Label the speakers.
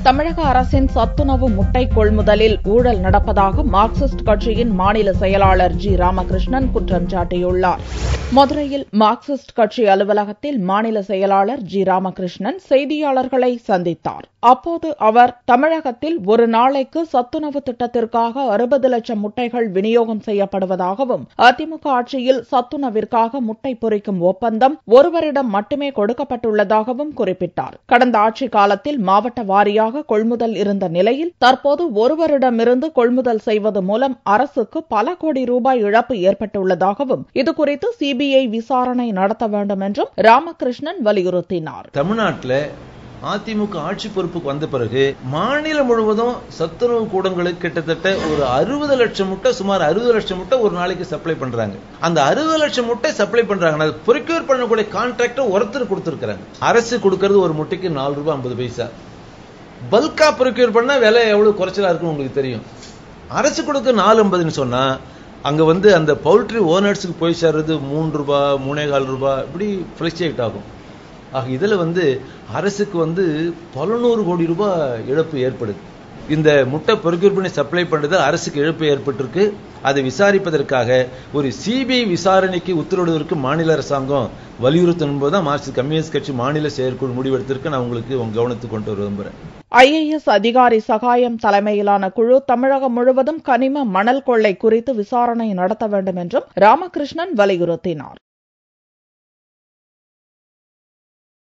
Speaker 1: தமிழக அரசின் சத்துணவு முட்டை கொள்முதலில் ஊழல் நடப்பதாக மார்க்சிஸ்ட் கட்சியின் மாநில செயலாளர் ஜி. ராமகிருஷ்ணன் குற்றம் சாட்டியுள்ளார். மதுரையில் மார்க்சிஸ்ட் கட்சி அலுவலகத்தில் மாநில செயலாளர் ஜி. ராமகிருஷ்ணன் செய்தியாளர்களை சந்தித்தார். அப்போது அவர் தமிழகத்தில் ஒரு நாளைக்கு சத்துணவு திட்டத்திற்காக 60 லட்சம் முட்டைகள் விநியோகம் செய்யப்படுவதாகவும், அதிமுக ஆட்சியில் சத்துணவிற்காக முட்டை பொரிக்கும் ஒப்பந்தம் ஒருவரிடம் மட்டுமே கொடுக்கப்பட்டுள்ளதாகவும் குறிப்பிட்டார். கடந்த ஆட்சி காலத்தில் மாவட்ட வாரியாக கொள்முதல் இருந்த நிலையில் தற்போது ஒருவரிடமிருந்து கொள்முதல் செய்வது மூலம் அரசுக்கு பல கோடி ரூபாய் இழப்பு ஏற்பட்டுள்ளதாகவும், இதுகுறித்து சிபிஐ விசாரணை நடத்த வேண்டும் என்றும் ராமகிருஷ்ணன் வலியுறுத்தினார்.
Speaker 2: தமிழ்நாட்டில் அதிமுக ஆட்சி பொறுப்புக்கு வந்த பிறகு மாநிலம் முழுவதும் சத்துணவு கூடங்களுக்கு கிட்டத்தட்ட ஒரு 60 லட்சம் முட்டை, சுமார் 60 லட்சம் முட்டை ஒரு நாளைக்கு சப்ளை பண்றாங்க. அந்த 60 லட்சம் முட்டை சப்ளை பண்றாங்க. ப்ரொக்யூர் பண்ணக்கூடிய கான்ட்ராக்டர் ஒருத்தர் கொடுத்திருக்காங்க. அரசு கொடுக்கிறது ஒரு முட்டைக்கு 4 ரூபாய் 50 பைசா. பல்கா ப்ரொக்யூர் பண்ணா விலை எவ்வளவு குறைச்சலா இருக்குன்னு உங்களுக்கு தெரியும். அரசு கொடுக்க 4.50 சொன்னா அங்க அந்த பவுல்ட்ரி ஓனர்ஸுக்கு போய் சேர்றது 3 ரூபாய் 3.25 ரூபாய் இப்படி பிளக்சுவேட் ஆகும். ஆக இதுல அரசுக்கு பல 100 கோடி ரூபாய் இழப்பு ஏற்படுது. இந்த முட்டை ப்ரொக்யூர் பண்ணி சப்ளை பண்றது அரசுக்கு இழப்பு ஏற்பட்டிருக்கு. அதை விசாரிப்பதற்காக ஒரு சிபிஐ விசாரணைக்கு உத்தரவிடுவதற்கு மாநில அரசாங்கம் வலியுறுத்தும் என்பதுதான் மார்க்சிஸ்ட் கம்யூனிஸ்ட் கட்சி மாநில செயற்குழு முடிவெடுத்திருக்கு. நான் உங்களுக்கு உங்க கவனத்துக்கு கொண்டு வர விரும்புறேன்.
Speaker 1: IAS அதிகாரி சகாயம் தலைமையிலான குழு தமிழகம் முழுவதும் கனிம மணல் கொள்ளை குறித்து விசாரணை நடத்த வேண்டும் என்றும் ராமகிருஷ்ணன் வலியுறுத்தினார்.